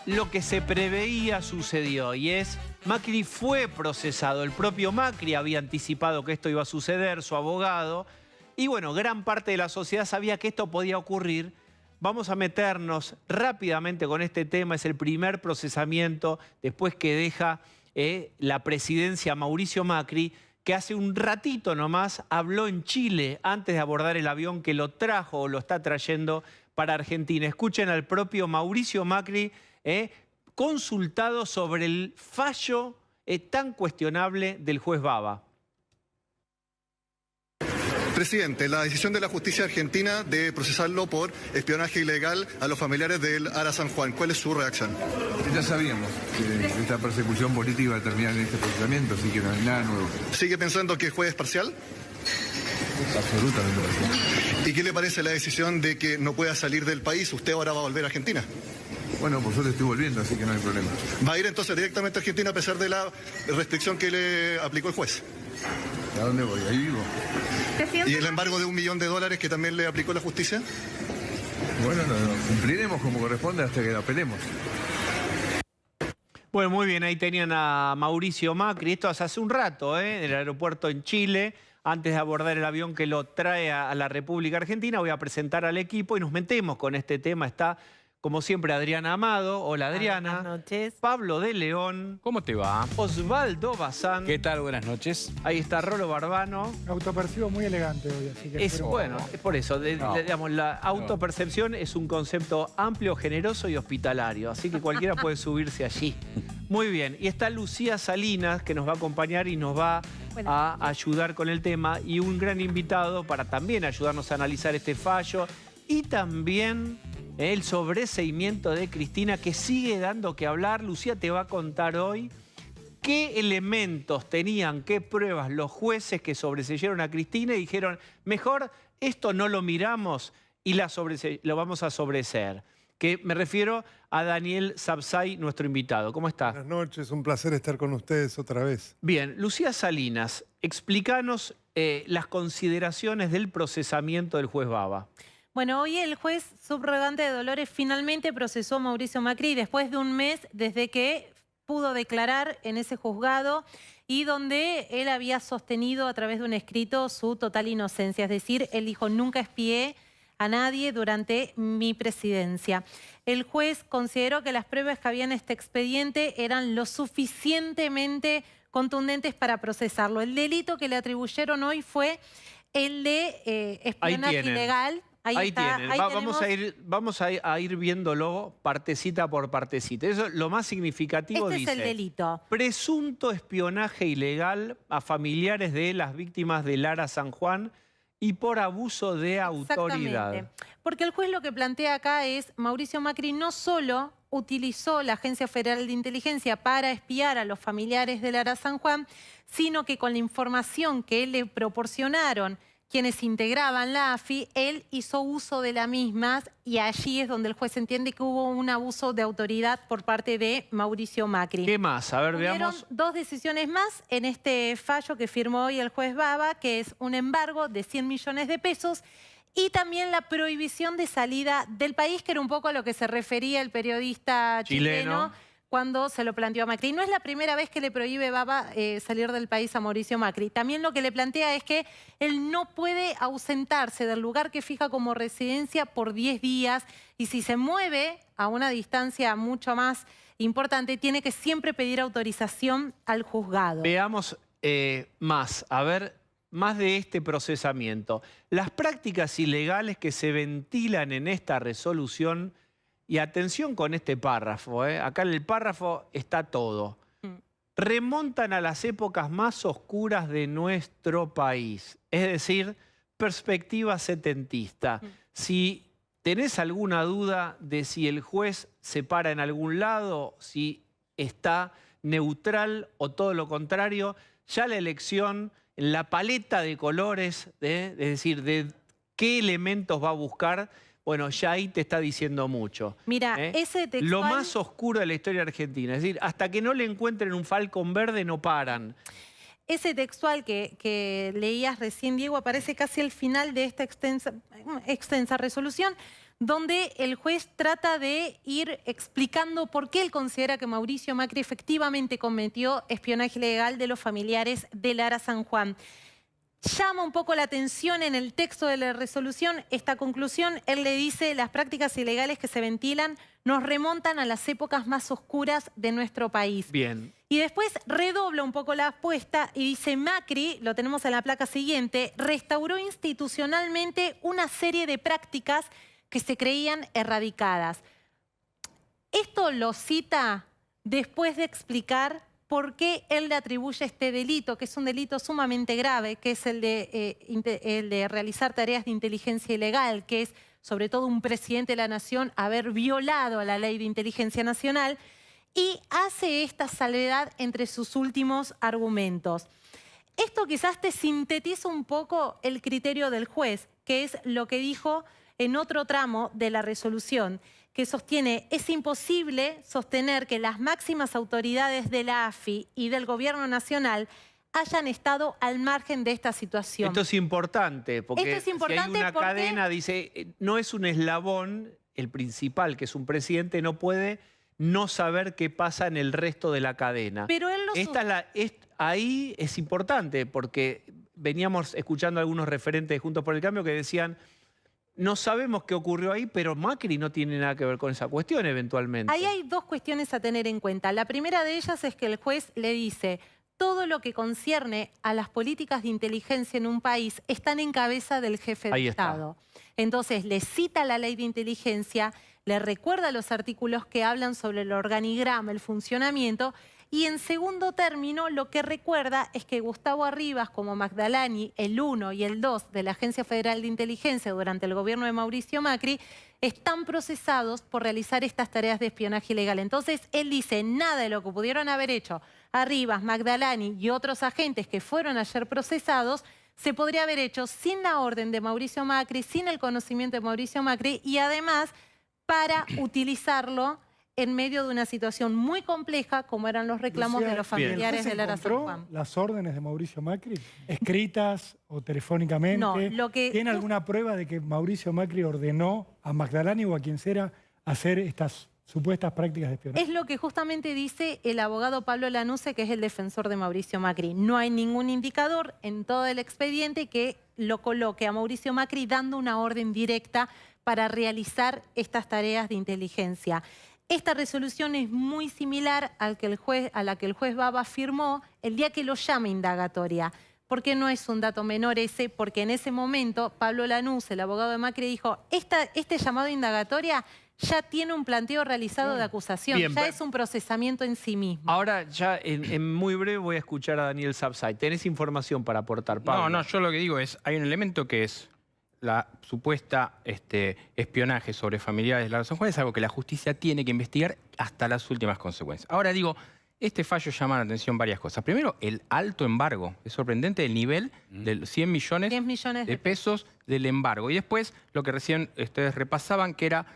lo que se preveía sucedió, y es Macri fue procesado. El propio Macri había anticipado que esto iba a suceder, su abogado, y bueno, gran parte de la sociedad sabía que esto podía ocurrir. Vamos a meternos rápidamente con este tema. Es el primer procesamiento después que deja la presidencia Mauricio Macri, que hace un ratito nomás habló en Chile antes de abordar el avión que lo trajo o lo está trayendo para Argentina. Escuchen al propio Mauricio Macri consultado sobre el fallo tan cuestionable del juez Baba. Presidente, la decisión de la justicia argentina de procesarlo por espionaje ilegal a los familiares del Ara San Juan. ¿Cuál es su reacción? Ya sabíamos que esta persecución política iba a terminar en este procesamiento, así que no hay nada nuevo. ¿Sigue pensando que el juez es parcial? Absolutamente parcial. ¿Y qué le parece la decisión de que no pueda salir del país? Usted ahora va a volver a Argentina. Bueno, por suerte estoy volviendo, así que no hay problema. ¿Va a ir entonces directamente a Argentina a pesar de la restricción que le aplicó el juez? ¿A dónde voy? Ahí vivo. ¿Y el embargo de $1 millón que también le aplicó la justicia? Bueno, cumpliremos como corresponde hasta que la apelemos. Bueno, muy bien, ahí tenían a Mauricio Macri. Esto hace un rato, en el aeropuerto en Chile, antes de abordar el avión que lo trae a la República Argentina. Voy a presentar al equipo y nos metemos con este tema. Está, como siempre, Adriana Amado. Hola, Adriana. Buenas noches. Pablo de León. ¿Cómo te va? Osvaldo Bazán. ¿Qué tal? Buenas noches. Ahí está Rolo Barbano. Me autopercibo muy elegante hoy, así que... Es bueno, es por eso. Digamos, la autopercepción es un concepto amplio, generoso y hospitalario. Así que cualquiera puede subirse allí. Muy bien. Y está Lucía Salinas, que nos va a acompañar y nos va a ayudar con el tema. Y un gran invitado para también ayudarnos a analizar este fallo. Y también el sobreseimiento de Cristina, que sigue dando que hablar. Lucía te va a contar hoy qué elementos tenían, qué pruebas los jueces que sobreseyeron a Cristina y dijeron, mejor esto no lo miramos y lo vamos a sobreseer. Que me refiero a Daniel Sapsay, nuestro invitado. ¿Cómo está? Buenas noches, un placer estar con ustedes otra vez. Bien, Lucía Salinas, explícanos las consideraciones del procesamiento del juez Baba. Bueno, hoy el juez subrogante de Dolores finalmente procesó a Mauricio Macri después de un mes desde que pudo declarar en ese juzgado y donde él había sostenido a través de un escrito su total inocencia. Es decir, él dijo, nunca espié a nadie durante mi presidencia. El juez consideró que las pruebas que había en este expediente eran lo suficientemente contundentes para procesarlo. El delito que le atribuyeron hoy fue el de espionaje ilegal. Ahí tienen. Vamos a ir viéndolo partecita por partecita. Eso es lo más significativo. Este dice, es el delito. Presunto espionaje ilegal a familiares de las víctimas del Ara San Juan y por abuso de autoridad. Porque el juez lo que plantea acá es, Mauricio Macri no solo utilizó la Agencia Federal de Inteligencia para espiar a los familiares del Ara San Juan, sino que con la información que le proporcionaron quienes integraban la AFI, él hizo uso de la misma y allí es donde el juez entiende que hubo un abuso de autoridad por parte de Mauricio Macri. ¿Qué más? A ver, veamos. Dos decisiones más en este fallo que firmó hoy el juez Baba, que es un embargo de 100 millones de pesos y también la prohibición de salida del país, que era un poco a lo que se refería el periodista chileno cuando se lo planteó a Macri. No es la primera vez que le prohíbe Baba salir del país a Mauricio Macri. También lo que le plantea es que él no puede ausentarse del lugar que fija como residencia por 10 días y si se mueve a una distancia mucho más importante, tiene que siempre pedir autorización al juzgado. Veamos más, a ver, más de este procesamiento. Las prácticas ilegales que se ventilan en esta resolución. Y atención con este párrafo, acá en el párrafo está todo. Remontan a las épocas más oscuras de nuestro país, es decir, perspectiva setentista. Si tenés alguna duda de si el juez se para en algún lado, si está neutral o todo lo contrario, ya la elección, la paleta de colores, es decir, de qué elementos va a buscar. Bueno, ya ahí te está diciendo mucho. Mira, ese textual... Lo más oscuro de la historia argentina. Es decir, hasta que no le encuentren un falcón verde, no paran. Ese textual que leías recién, Diego, aparece casi al final de esta extensa resolución, donde el juez trata de ir explicando por qué él considera que Mauricio Macri efectivamente cometió espionaje ilegal de los familiares de Lara San Juan. Llama un poco la atención en el texto de la resolución esta conclusión. Él le dice: las prácticas ilegales que se ventilan nos remontan a las épocas más oscuras de nuestro país. Bien. Y después redobla un poco la apuesta y dice: Macri, lo tenemos en la placa siguiente, restauró institucionalmente una serie de prácticas que se creían erradicadas. Esto lo cita después de explicar por qué él le atribuye este delito, que es un delito sumamente grave, que es el de realizar tareas de inteligencia ilegal, que es sobre todo un presidente de la nación haber violado a la ley de inteligencia nacional, y hace esta salvedad entre sus últimos argumentos. Esto quizás te sintetiza un poco el criterio del juez, que es lo que dijo en otro tramo de la resolución, que sostiene: es imposible sostener que las máximas autoridades de la AFI y del Gobierno Nacional hayan estado al margen de esta situación. Esto es importante, porque Esto es importante si hay una porque cadena, dice, no es un eslabón, el principal, que es un presidente, no puede no saber qué pasa en el resto de la cadena. Pero él lo ahí es importante, porque veníamos escuchando a algunos referentes de Juntos por el Cambio que decían: no sabemos qué ocurrió ahí, pero Macri no tiene nada que ver con esa cuestión eventualmente. Ahí hay dos cuestiones a tener en cuenta. La primera de ellas es que el juez le dice: todo lo que concierne a las políticas de inteligencia en un país están en cabeza del jefe de Estado. Entonces le cita la ley de inteligencia, le recuerda los artículos que hablan sobre el organigrama, el funcionamiento, y en segundo término lo que recuerda es que Gustavo Arribas, como Magdalani, el 1 y el 2 de la Agencia Federal de Inteligencia durante el gobierno de Mauricio Macri, están procesados por realizar estas tareas de espionaje ilegal. Entonces él dice: nada de lo que pudieron haber hecho Arribas, Magdalani y otros agentes que fueron ayer procesados se podría haber hecho sin la orden de Mauricio Macri, sin el conocimiento de Mauricio Macri, y además para utilizarlo en medio de una situación muy compleja como eran los reclamos de los familiares de Lara San Juan. ¿Las órdenes de Mauricio Macri, escritas o telefónicamente? No, ¿Tiene alguna prueba de que Mauricio Macri ordenó a Magdalani o a quien sea hacer estas supuestas prácticas de espionaje? Es lo que justamente dice el abogado Pablo Lanusse, que es el defensor de Mauricio Macri. No hay ningún indicador en todo el expediente que lo coloque a Mauricio Macri dando una orden directa para realizar estas tareas de inteligencia. Esta resolución es muy similar a la que el juez Baba firmó el día que lo llama indagatoria. Porque no es un dato menor ese, porque en ese momento Pablo Lanús, el abogado de Macri, dijo: este llamado indagatoria ya tiene un planteo realizado de acusación, Bien, ya es un procesamiento en sí mismo. Ahora ya en muy breve voy a escuchar a Daniel Sapsay. ¿Tenés información para aportar, Pablo? No, yo lo que digo es, hay un elemento que es la supuesta espionaje sobre familiares de Lara San Juan, es algo que la justicia tiene que investigar hasta las últimas consecuencias. Ahora digo, este fallo llama la atención varias cosas. Primero, el alto embargo. Es sorprendente el nivel de 100 millones de pesos del embargo. Y después, lo que recién ustedes repasaban, que era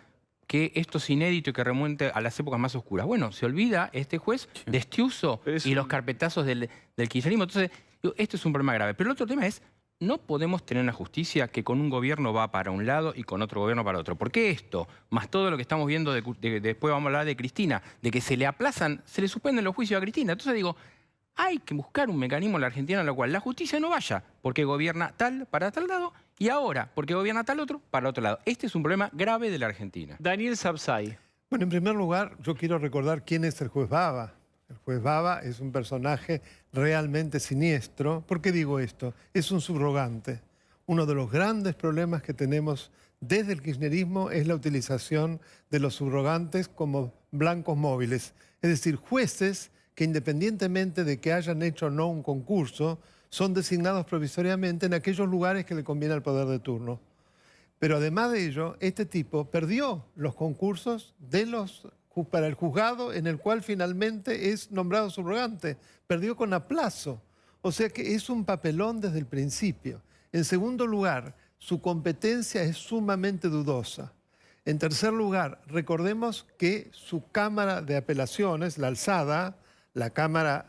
que esto es inédito y que remonte a las épocas más oscuras. Bueno, se olvida este juez de este uso y los carpetazos del kirchnerismo. Entonces, digo, esto es un problema grave. Pero el otro tema es: no podemos tener una justicia que con un gobierno va para un lado y con otro gobierno para otro. ¿Por qué esto? Más todo lo que estamos viendo, después vamos a hablar de Cristina, de que se le aplazan, se le suspenden los juicios a Cristina. Entonces digo, hay que buscar un mecanismo en la Argentina en el cual la justicia no vaya porque gobierna tal para tal lado y ahora porque gobierna tal otro para otro lado. Este es un problema grave de la Argentina. Daniel Sapsay. Bueno, en primer lugar, yo quiero recordar quién es el juez Baba. El juez Baba es un personaje realmente siniestro. ¿Por qué digo esto? Es un subrogante. Uno de los grandes problemas que tenemos desde el kirchnerismo es la utilización de los subrogantes como blancos móviles. Es decir, jueces que independientemente de que hayan hecho o no un concurso, son designados provisoriamente en aquellos lugares que le conviene al poder de turno. Pero además de ello, este tipo perdió los concursos para el juzgado en el cual finalmente es nombrado subrogante. Perdió con aplazo. O sea que es un papelón desde el principio. En segundo lugar, su competencia es sumamente dudosa. En tercer lugar, recordemos que su Cámara de Apelaciones, la Alzada, la Cámara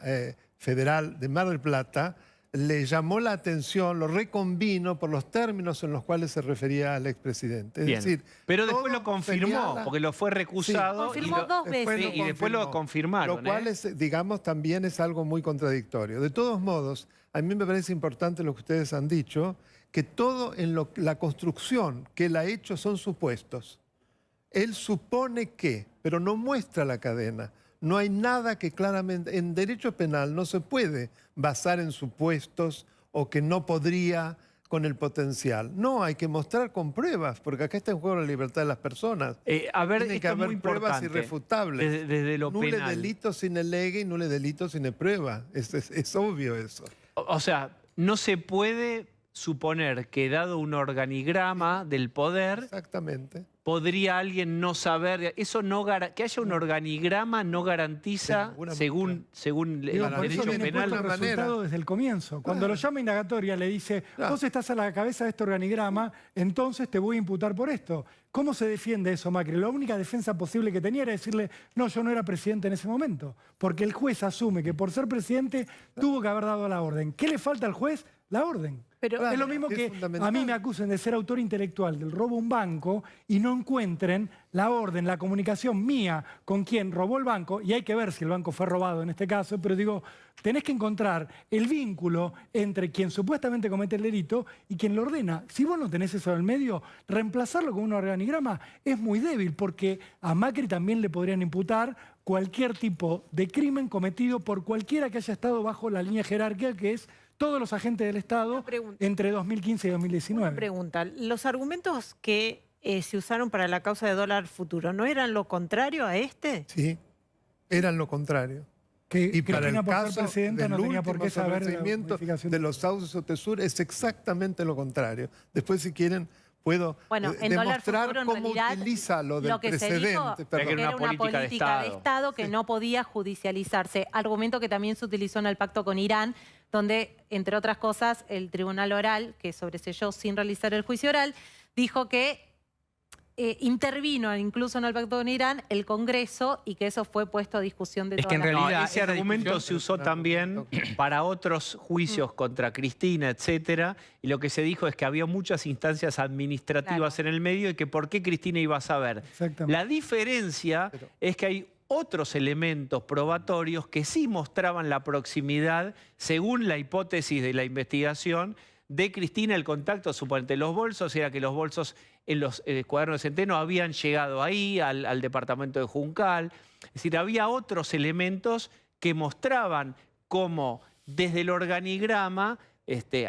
Federal de Mar del Plata, le llamó la atención, lo reconvino por los términos en los cuales se refería al expresidente. Es Bien. decir, Pero después todo lo confirmó, señala- porque lo fue recusado. Sí, confirmó dos veces. Y después lo confirmaron. Lo cual, digamos, también es algo muy contradictorio. De todos modos, a mí me parece importante lo que ustedes han dicho, que todo en la construcción que él ha hecho son supuestos. Él supone que, pero no muestra la cadena. No hay nada que claramente... En derecho penal no se puede basar en supuestos o que no podría con el potencial. No, hay que mostrar con pruebas, porque acá está en juego la libertad de las personas. A ver, Tiene que esto es muy haber pruebas importante. irrefutables. Desde lo Nulle penal. delito sine lege y nulle delito sine prueba. Es obvio eso. O sea, no se puede suponer que dado un organigrama del poder, Exactamente. podría alguien no saber. Eso no que haya un organigrama no De garantiza, ninguna según Digo, el por eso derecho viene penal. puesto el manera. resultado desde el comienzo. Cuando lo llama indagatoria le dice, Claro. vos estás a la cabeza de este organigrama, entonces te voy a imputar por esto. ¿Cómo se defiende eso, Macri? La única defensa posible que tenía era decirle, no, yo no era presidente en ese momento. Porque el juez asume que por ser presidente tuvo que haber dado la orden. ¿Qué le falta al juez? La orden. Pero Es lo mismo es que fundamental. a mí me acusen de ser autor intelectual del robo a un banco y no encuentren la orden, la comunicación mía con quien robó el banco, y hay que ver si el banco fue robado en este caso, pero digo, tenés que encontrar el vínculo entre quien supuestamente comete el delito y quien lo ordena. Si vos no tenés eso en el medio, reemplazarlo con un organigrama es muy débil, porque a Macri también le podrían imputar cualquier tipo de crimen cometido por cualquiera que haya estado bajo la línea jerárquica, que es todos los agentes del Estado pregunta. entre 2015 y 2019. Pregunta, los argumentos que se usaron para la causa de dólar futuro, ¿no eran lo contrario a este? Sí, eran lo contrario. Que Y para Cristina, el por ser caso presidenta, del no tenía por último qué saber de la sobreseimiento modificación de los sauces o tesur es exactamente lo contrario. Después, si quieren, puedo Bueno, en dólar demostrar futuro, en cómo realidad, utiliza lo del que se dijo precedente. Pero que era una una política de política de Estado. Estado que no podía judicializarse. Argumento que también se utilizó en el pacto con Irán, donde, entre otras cosas, el tribunal oral, que sobreseyó sin realizar el juicio oral, dijo que intervino incluso en el pacto con Irán el Congreso y que eso fue puesto a discusión de Es que en todas las realidad No, ese esa argumento discusión se usó también para otros juicios contra Cristina, etcétera, y lo que se dijo es que había muchas instancias administrativas Claro. en el medio y que por qué Cristina iba a saber. Exactamente. La diferencia es que hay otros elementos probatorios que sí mostraban la proximidad, según la hipótesis de la investigación, de Cristina. El contacto, suponete, los bolsos, era que los bolsos en los cuadernos de Centeno habían llegado ahí, al departamento de Juncal. Es decir, había otros elementos que mostraban cómo desde el organigrama,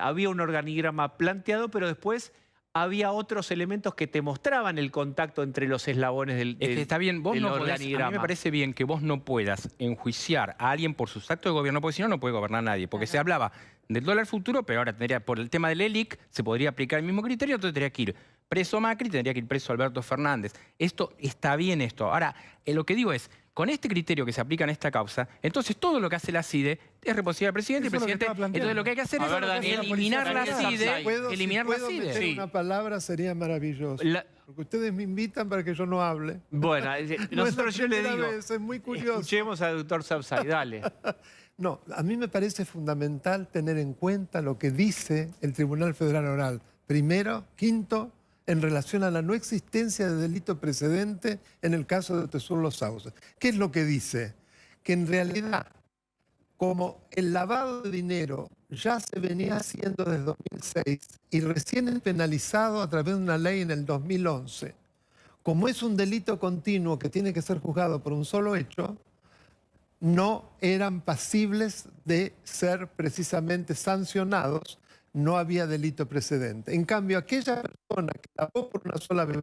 había un organigrama planteado, pero después había otros elementos que te mostraban el contacto entre los eslabones del Es que está bien, vos del no podés, a mí organigrama. me parece bien que vos no puedas enjuiciar a alguien por sus actos de gobierno, porque si no, no puede gobernar nadie. Porque se hablaba del dólar futuro, pero ahora tendría, por el tema del ELIC, se podría aplicar el mismo criterio, entonces tendría que ir preso Macri, tendría que ir preso Alberto Fernández. Esto está bien esto. Ahora, lo que digo es, con este criterio que se aplica en esta causa, entonces todo lo que hace la CIDE es responsabilidad del presidente. Eso es lo que estaba planteando. Entonces lo que hay que hacer A es ver, Daniel, eliminar la Daniel CIDE, Sapsay. eliminar si la puedo CIDE. meter Sí. una palabra sería maravilloso. Porque ustedes me invitan para que yo no hable. Bueno, No nosotros es yo la le primera digo, vez, es muy curioso. escuchemos al doctor Sapsay, dale. No, a mí me parece fundamental tener en cuenta lo que dice el Tribunal Federal Oral. Primero, quinto, en relación a la no existencia de delito precedente en el caso de Tesur Los Sauces. ¿Qué es lo que dice? Que en realidad, como el lavado de dinero ya se venía haciendo desde 2006 y recién es penalizado a través de una ley en el 2011, como es un delito continuo que tiene que ser juzgado por un solo hecho, no eran pasibles de ser precisamente sancionados, no había delito precedente. En cambio, aquella persona que lavó por una sola vez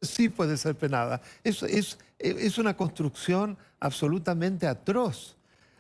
sí puede ser penada. Es una construcción absolutamente atroz.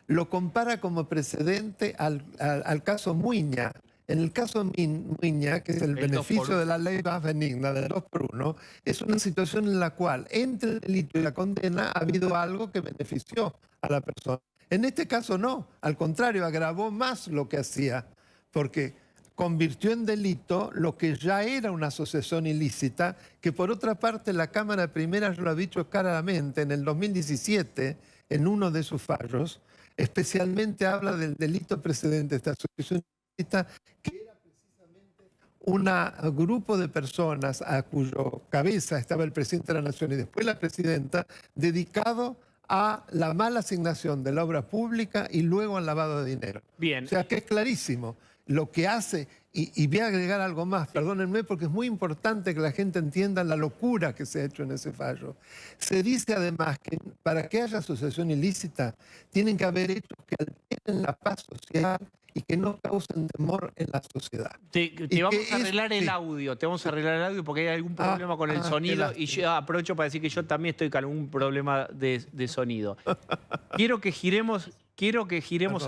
Lo compara como precedente al caso Muiña. En el caso Muiña, que es el 2 beneficio por 1. de la ley más benigna del 2 por 1, es una situación en la cual entre el delito y la condena ha habido algo que benefició a la persona. En este caso no, al contrario, agravó más lo que hacía, porque convirtió en delito lo que ya era una asociación ilícita, que por otra parte la Cámara Primera lo ha dicho claramente en el 2017, en uno de sus fallos, Especialmente habla del delito precedente de esta asociación ilícita, que era precisamente un grupo de personas a cuyo cabeza estaba el presidente de la Nación y después la presidenta, dedicado a la mala asignación de la obra pública y luego al lavado de dinero. Bien. O sea que es clarísimo lo que hace, y voy a agregar algo más, perdónenme, porque es muy importante que la gente entienda la locura que se ha hecho en ese fallo. Se dice además que para que haya asociación ilícita tienen que haber hechos que alteren la paz social y que no causen temor en la sociedad. Te vamos a arreglar el audio, te vamos a arreglar el audio porque hay algún problema con el sonido y yo aprovecho para decir que yo también estoy con algún problema de sonido. Quiero que giremos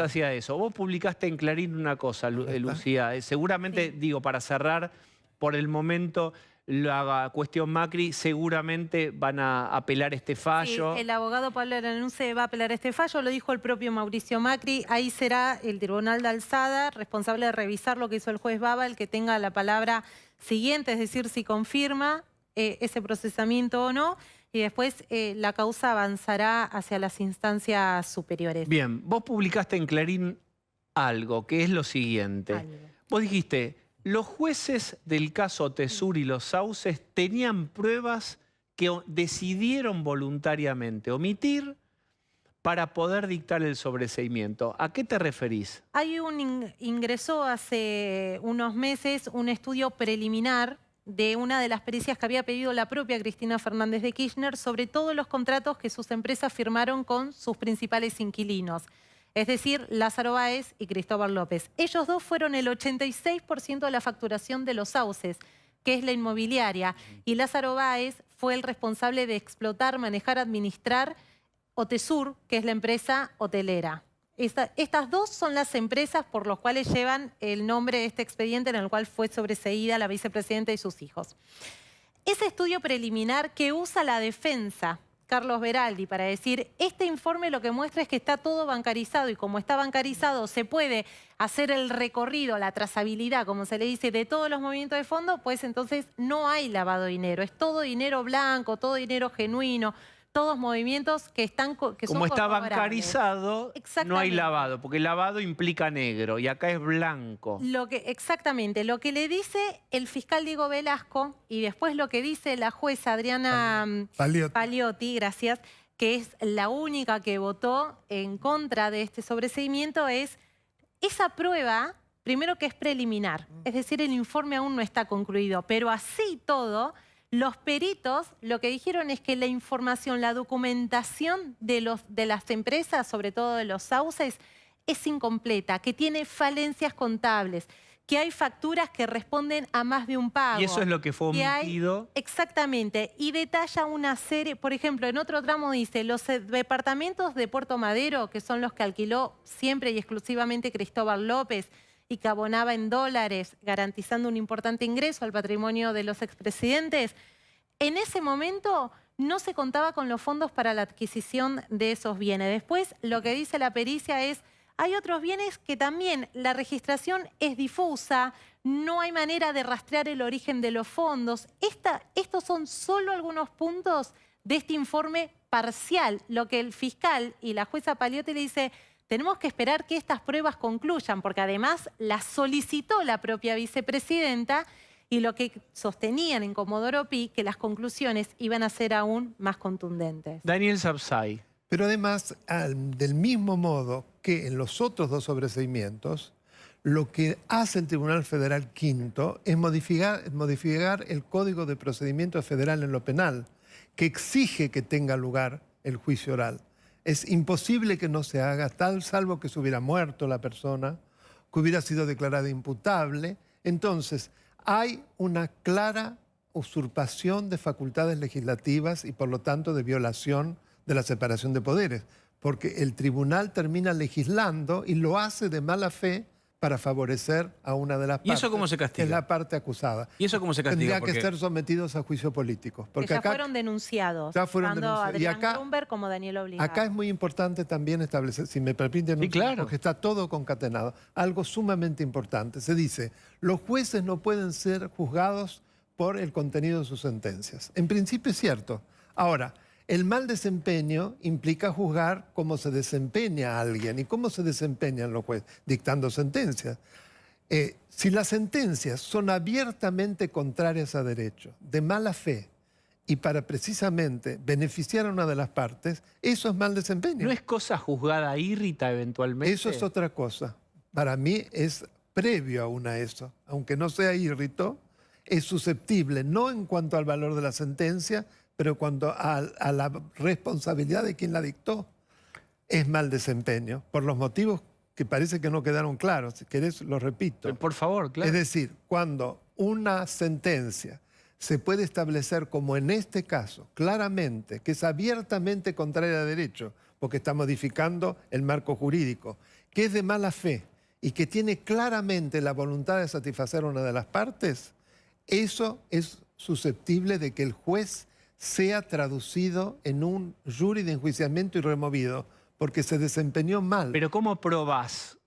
hacia eso. Vos publicaste en Clarín una cosa, Lucía, seguramente, digo, para cerrar, por el momento, la cuestión Macri, seguramente van a apelar este fallo. Sí, el abogado Pablo Aranunce va a apelar este fallo, lo dijo el propio Mauricio Macri. Ahí será el Tribunal de Alzada responsable de revisar lo que hizo el juez Baba, el que tenga la palabra siguiente, es decir, si confirma ese procesamiento o no. Y después la causa avanzará hacia las instancias superiores. Bien, vos publicaste en Clarín algo, que es lo siguiente. Vos dijiste, los jueces del caso Tesur y los Sauces tenían pruebas que decidieron voluntariamente omitir para poder dictar el sobreseimiento. ¿A qué te referís? Ingresó hace unos meses un estudio preliminar de una de las pericias que había pedido la propia Cristina Fernández de Kirchner sobre todos los contratos que sus empresas firmaron con sus principales inquilinos, es decir, Lázaro Báez y Cristóbal López. Ellos dos fueron el 86% de la facturación de los Sauces, que es la inmobiliaria, y Lázaro Báez fue el responsable de explotar, manejar, administrar Otesur, que es la empresa hotelera. Estas dos son las empresas por las cuales llevan el nombre de este expediente en el cual fue sobreseída la vicepresidenta y sus hijos. Ese estudio preliminar que usa la defensa, Carlos Beraldi, para decir, este informe lo que muestra es que está todo bancarizado y como está bancarizado se puede hacer el recorrido, la trazabilidad, como se le dice, de todos los movimientos de fondo, pues entonces no hay lavado de dinero, es todo dinero blanco, todo dinero genuino, todos movimientos que son como está corroborables. Bancarizado, no hay lavado, porque lavado implica negro y acá es blanco. Exactamente, lo que le dice el fiscal Diego Velasco y después lo que dice la jueza Adriana Paliotti, gracias, que es la única que votó en contra de este sobreseimiento, es esa prueba, primero que es preliminar, es decir, el informe aún no está concluido, pero así todo, los peritos lo que dijeron es que la información, la documentación de las empresas, sobre todo de los Sauces, es incompleta, que tiene falencias contables, que hay facturas que responden a más de un pago. Y eso es lo que fue omitido. Exactamente, y detalla una serie, por ejemplo, en otro tramo dice, los departamentos de Puerto Madero, que son los que alquiló siempre y exclusivamente Cristóbal López, y que abonaba en dólares, garantizando un importante ingreso al patrimonio de los expresidentes, en ese momento no se contaba con los fondos para la adquisición de esos bienes. Después, lo que dice la pericia es, hay otros bienes que también la registración es difusa, no hay manera de rastrear el origen de los fondos. Estos son solo algunos puntos de este informe parcial, lo que el fiscal y la jueza Paliotti le dice, tenemos que esperar que estas pruebas concluyan, porque además las solicitó la propia vicepresidenta y lo que sostenían en Comodoro Pi, que las conclusiones iban a ser aún más contundentes. Daniel Sapsay. Pero además, del mismo modo que en los otros dos sobreseimientos, lo que hace el Tribunal Federal Quinto es modificar el Código de Procedimiento Federal en lo penal, que exige que tenga lugar el juicio oral. Es imposible que no se haga tal, salvo que se hubiera muerto la persona, que hubiera sido declarada imputable. Entonces, hay una clara usurpación de facultades legislativas y, por lo tanto, de violación de la separación de poderes, porque el tribunal termina legislando y lo hace de mala fe para favorecer a una de las partes. ¿Y eso cómo se castiga? Es la parte acusada. ¿Y eso cómo se castiga? Tendría que ser sometidos a juicio político. Porque ya fueron denunciados. Ya fueron tanto denunciados. Adrián Y acá, Grunberg como Daniel Obligado. Acá es muy importante también establecer, si me permiten, sí, claro, porque está todo concatenado, algo sumamente importante. Se dice, los jueces no pueden ser juzgados por el contenido de sus sentencias. En principio es cierto. Ahora, El mal desempeño implica juzgar cómo se desempeña alguien y cómo se desempeñan los jueces, dictando sentencias. Si las sentencias son abiertamente contrarias a derecho, de mala fe, y para precisamente beneficiar a una de las partes, eso es mal desempeño. ¿No es cosa juzgada írrita eventualmente? Eso es otra cosa. Para mí es previo aún a eso. Aunque no sea írrito, es susceptible, no en cuanto al valor de la sentencia, pero cuanto a la responsabilidad de quien la dictó. Es mal desempeño, por los motivos que parece que no quedaron claros. Si querés, lo repito. Por favor, claro. Es decir, cuando una sentencia se puede establecer, como en este caso, claramente, que es abiertamente contraria a derecho, porque está modificando el marco jurídico, que es de mala fe y que tiene claramente la voluntad de satisfacer a una de las partes, eso es susceptible de que el juez sea traducido en un jury de enjuiciamiento y removido, porque se desempeñó mal. Pero ¿cómo probás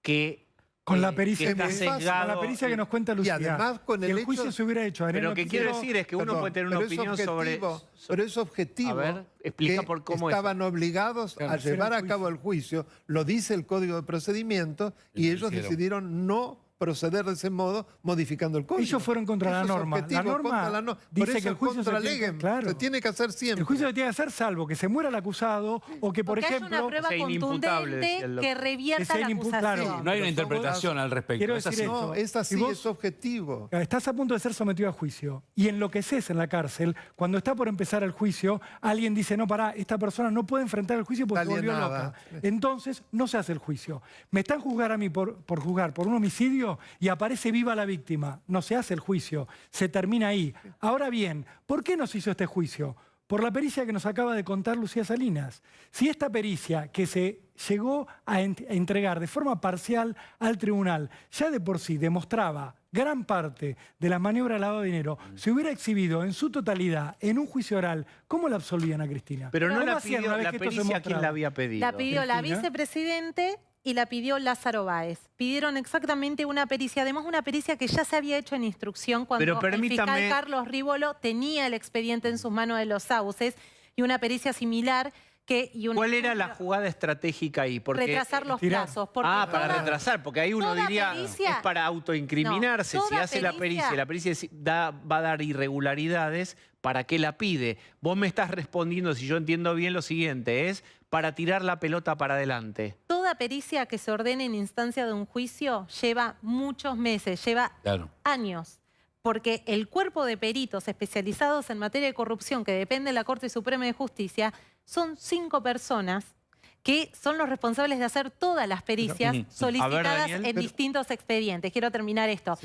que... Con la pericia, está sesgado? con la pericia que nos cuenta Lucía. Y además con si el el juicio hecho- se hubiera hecho. Pero lo que quiero decir es que uno puede tener una pero es opinión sobre... Pero es objetivo. A ver, explica que por cómo es. estaban obligados Claro, a hacer llevar el a cabo el juicio, lo dice el Código de Procedimiento, y ellos decidieron no proceder de ese modo, modificando el código. Ellos fueron contra la Eso es norma. objetivo, La norma contra la norma. Por dice eso que el es juicio contra se tiene- legem. claro. Se tiene que hacer siempre. El juicio se tiene que hacer salvo que se muera el acusado o que, por Porque haya ejemplo... una prueba sea inimputable, decía contundente el que doctor. revierta Que sea la inimputable. acusación. No hay una Pero somos- interpretación al respecto. Quiero es así. decir No, es así, Y vos- es objetivo. Estás a punto de ser sometido a juicio y enloqueces en la cárcel. Cuando está por empezar el juicio, alguien dice, no, pará, esta persona no puede enfrentar el juicio porque se volvió Alienada. loca. Entonces, no se hace el juicio. Me están juzgando a mí por juzgar por un homicidio y aparece viva la víctima. No se hace el juicio. Se termina ahí. Ahora bien, ¿por qué no se hizo este juicio? Por la pericia que nos acaba de contar Lucía Salinas. Si esta pericia que se llegó a entregar de forma parcial al tribunal ya de por sí demostraba gran parte de la maniobra de lavado de dinero, se hubiera exhibido en su totalidad en un juicio oral, ¿cómo la absolvían a Cristina? Pero no ¿Cómo la hacían pidió una vez la que esto se pericia, ¿quién mostraba? la había pedido? La pidió la Cristina. vicepresidente y la pidió Lázaro Báez. Pidieron exactamente una pericia, además una pericia que ya se había hecho en instrucción cuando Pero el permítame- fiscal Carlos Rívolo tenía el expediente en sus manos de los sauces y una pericia similar que... ¿Cuál era la jugada estratégica ahí? Porque, retrasar los tirar. plazos. Porque para toda- retrasar, porque ahí uno toda diría, pericia- es para autoincriminarse. No, Si toda hace la pericia, pericia- la pericia va a dar irregularidades, ¿para qué la pide? Vos me estás respondiendo, si yo entiendo bien, lo siguiente, es para tirar la pelota para adelante. Toda pericia que se ordene en instancia de un juicio lleva muchos meses, lleva Claro. años. Porque el cuerpo de peritos especializados en materia de corrupción que depende de la Corte Suprema de Justicia son 5 personas que son los responsables de hacer todas las pericias solicitadas Daniel. en distintos expedientes. Quiero terminar esto.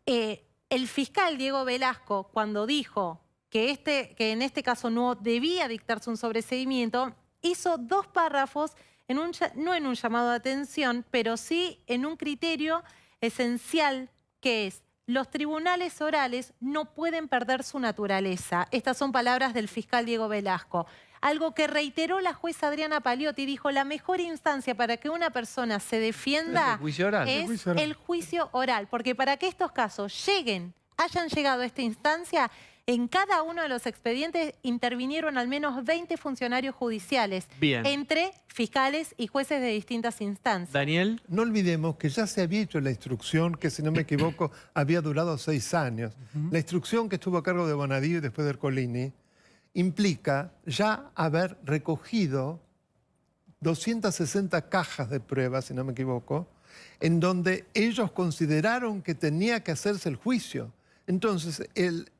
El fiscal Diego Velasco, cuando dijo que en este caso no debía dictarse un sobreseimiento, hizo 2 párrafos, no en un llamado de atención, pero sí en un criterio esencial que es: los tribunales orales no pueden perder su naturaleza. Estas son palabras del fiscal Diego Velasco. Algo que reiteró la jueza Adriana Paliotti, dijo: la mejor instancia para que una persona se defienda Es el juicio oral. es el juicio oral. Porque para que estos casos hayan llegado a esta instancia, en cada uno de los expedientes intervinieron al menos 20 funcionarios judiciales, Bien. entre fiscales y jueces de distintas instancias. Daniel. No olvidemos que ya se había hecho la instrucción, que si no me equivoco había durado 6 años. La instrucción que estuvo a cargo de Bonadío y después de Ercolini implica ya haber recogido 260 cajas de pruebas, si no me equivoco, en donde ellos consideraron que tenía que hacerse el juicio. Entonces, el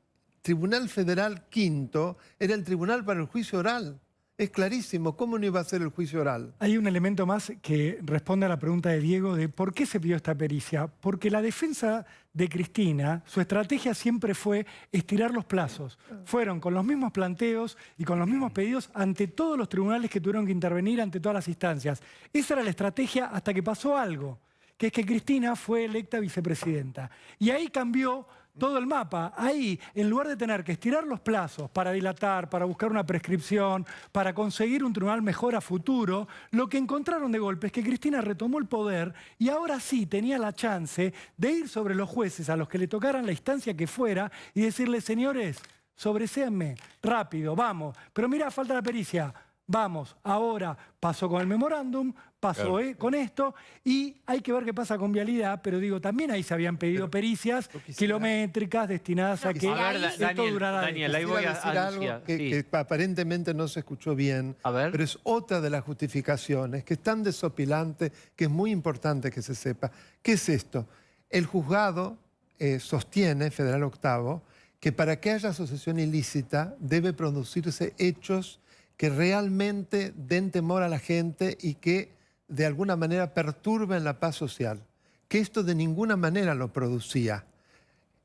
Tribunal Federal Quinto era el tribunal para el juicio oral. Es clarísimo, ¿cómo no iba a ser el juicio oral? Hay un elemento más que responde a la pregunta de Diego de por qué se pidió esta pericia. Porque la defensa de Cristina, su estrategia siempre fue estirar los plazos. Fueron con los mismos planteos y con los mismos pedidos ante todos los tribunales que tuvieron que intervenir, ante todas las instancias. Esa era la estrategia hasta que pasó algo, que es que Cristina fue electa vicepresidenta. Y ahí cambió todo el mapa. Ahí, en lugar de tener que estirar los plazos para dilatar, para buscar una prescripción, para conseguir un tribunal mejor a futuro, lo que encontraron de golpe es que Cristina retomó el poder y ahora sí tenía la chance de ir sobre los jueces a los que le tocaran la instancia que fuera y decirles: señores, sobreséenme, rápido, vamos. Pero mira, falta la pericia. Vamos, ahora pasó con el memorándum, pasó con esto, y hay que ver qué pasa con vialidad, pero digo, también ahí se habían pedido pericias kilométricas destinadas a que A ver, esto durara. Daniel, ahí voy a decir algo anunciar. que aparentemente no se escuchó bien, A ver. pero es otra de las justificaciones, que es tan desopilante, que es muy importante que se sepa. ¿Qué es esto? El juzgado sostiene, Federal Octavo, que para que haya asociación ilícita debe producirse hechos que realmente den temor a la gente y que de alguna manera perturben la paz social. Que esto de ninguna manera lo producía.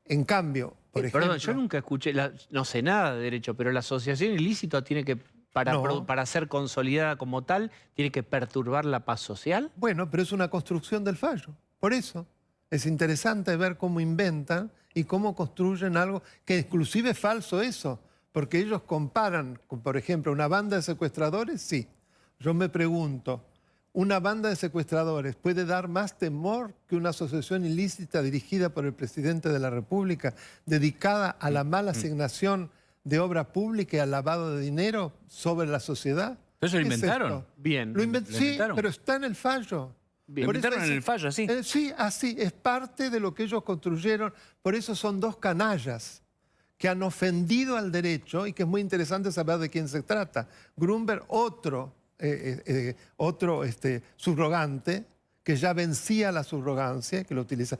En cambio, por ejemplo... Perdón, yo nunca escuché, no sé nada de derecho, pero la asociación ilícita tiene que, para ser consolidada como tal, tiene que perturbar la paz social. Bueno, pero es una construcción del fallo. Por eso es interesante ver cómo inventan y cómo construyen algo que inclusive es falso eso. Porque ellos comparan, con, por ejemplo, una banda de secuestradores, sí. Yo me pregunto, ¿una banda de secuestradores puede dar más temor que una asociación ilícita dirigida por el presidente de la República, dedicada a la mala asignación de obra pública y al lavado de dinero sobre la sociedad? ¿Eso lo ¿Qué es inventaron? esto? Bien. Sí, inventaron? pero está en el fallo. Bien. ¿Lo Por eso inventaron en el fallo así? Sí, así. Es parte de lo que ellos construyeron. Por eso son dos canallas que han ofendido al derecho y que es muy interesante saber de quién se trata. Grunberg, otro subrogante, que ya vencía la subrogancia, que lo utiliza,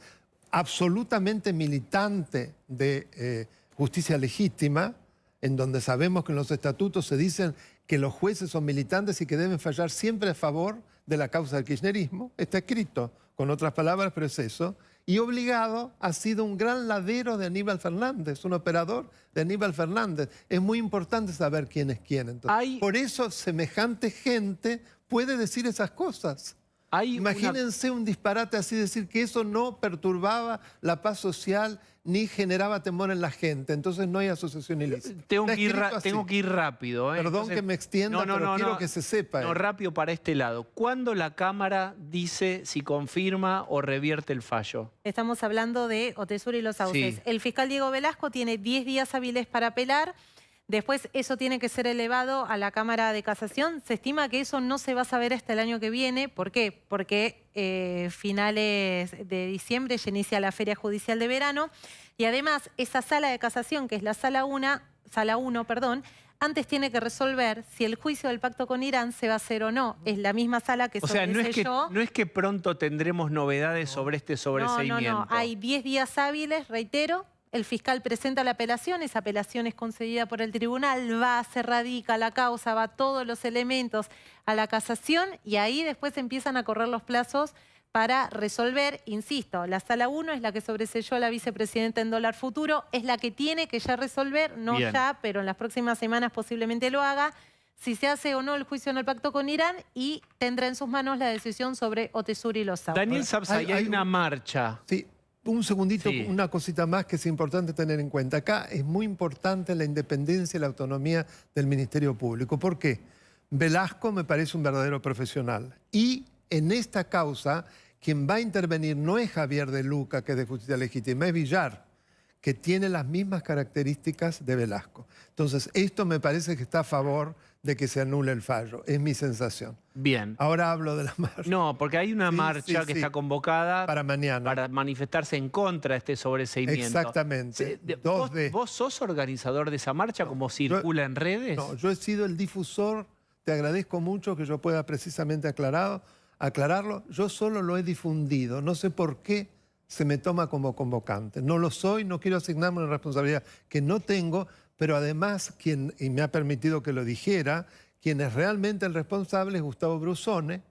absolutamente militante de justicia legítima, en donde sabemos que en los estatutos se dicen que los jueces son militantes y que deben fallar siempre a favor de la causa del kirchnerismo. Está escrito con otras palabras, pero es eso. Y Obligado ha sido un gran ladero de Aníbal Fernández, un operador de Aníbal Fernández. Es muy importante saber quién es quién. Entonces, por eso semejante gente puede decir esas cosas. Imagínense un disparate así, decir que eso no perturbaba la paz social ni generaba temor en la gente. Entonces no hay asociación ilícita. Tengo que ir rápido. Perdón Entonces, que me extienda, pero quiero que se sepa. No, rápido para este lado. ¿Cuándo la Cámara dice si confirma o revierte el fallo? Estamos hablando de Otesur y Los Sauces. Sí. El fiscal Diego Velasco tiene 10 días hábiles para apelar. Después eso tiene que ser elevado a la Cámara de Casación. Se estima que eso no se va a saber hasta el año que viene. ¿Por qué? Porque finales de diciembre ya inicia la Feria Judicial de Verano. Y además esa sala de casación, que es la sala 1, antes tiene que resolver si el juicio del pacto con Irán se va a hacer o no. Es la misma sala que sobreseyó. No es que pronto tendremos novedades sobre este sobreseimiento. No. Hay 10 días hábiles, reitero. El fiscal presenta la apelación, esa apelación es concedida por el tribunal, se radica la causa, va todos los elementos a la casación y ahí después empiezan a correr los plazos para resolver. Insisto, la sala 1 es la que sobreseyó a la vicepresidenta en Dólar Futuro, es la que tiene que ya resolver, no Bien. ya, pero en las próximas semanas posiblemente lo haga, si se hace o no el juicio en el pacto con Irán y tendrá en sus manos la decisión sobre Otesur y Los Sauces. Daniel Sapsay, hay una marcha. Sí. Un segundito, Sí. una cosita más que es importante tener en cuenta. Acá es muy importante la independencia y la autonomía del Ministerio Público. ¿Por qué? Velasco me parece un verdadero profesional. Y en esta causa, quien va a intervenir no es Javier de Luca, que es de Justicia Legítima, es Villar, que tiene las mismas características de Velasco. Entonces, esto me parece que está a favor de que se anule el fallo. Es mi sensación. Bien. Ahora hablo de la marcha. No, porque hay una marcha que está convocada para mañana, para manifestarse en contra de este sobreseimiento. Exactamente. ¿Vos sos organizador de esa marcha, como circula en redes? No, yo he sido el difusor. Te agradezco mucho que yo pueda precisamente aclararlo. Yo solo lo he difundido. No sé por qué se me toma como convocante. No lo soy, no quiero asignarme una responsabilidad que no tengo, pero además, y me ha permitido que lo dijera, quien es realmente el responsable es Gustavo Brusone,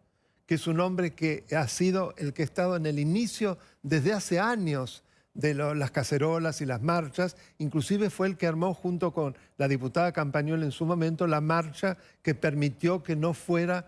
que es un hombre que ha sido el que ha estado en el inicio desde hace años de las cacerolas y las marchas. Inclusive fue el que armó junto con la diputada Campagnoli en su momento la marcha que permitió que no fuera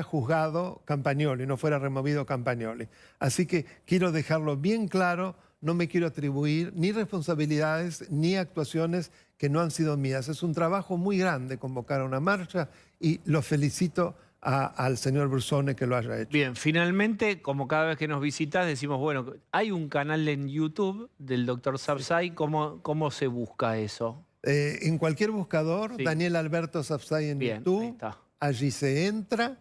juzgado Campagnoli, no fuera removido Campagnoli. Así que quiero dejarlo bien claro. No me quiero atribuir ni responsabilidades ni actuaciones que no han sido mías. Es un trabajo muy grande convocar a una marcha y los felicito al señor Brusone que lo haya hecho. Bien, finalmente, como cada vez que nos visitas, decimos, bueno, hay un canal en YouTube del Dr. Sapsay, ¿cómo se busca eso? En cualquier buscador, Sí. Daniel Alberto Sapsay en Bien, ahí YouTube, está. allí se entra,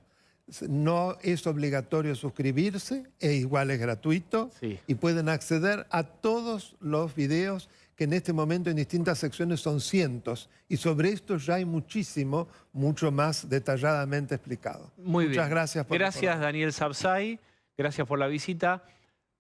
no es obligatorio suscribirse, igual es gratuito, Sí. y pueden acceder a todos los videos que en este momento en distintas secciones son cientos, y sobre esto ya hay muchísimo, mucho más detalladamente explicado. Muy bien. Muchas gracias por la Gracias, Daniel Sapsay. Gracias por la visita.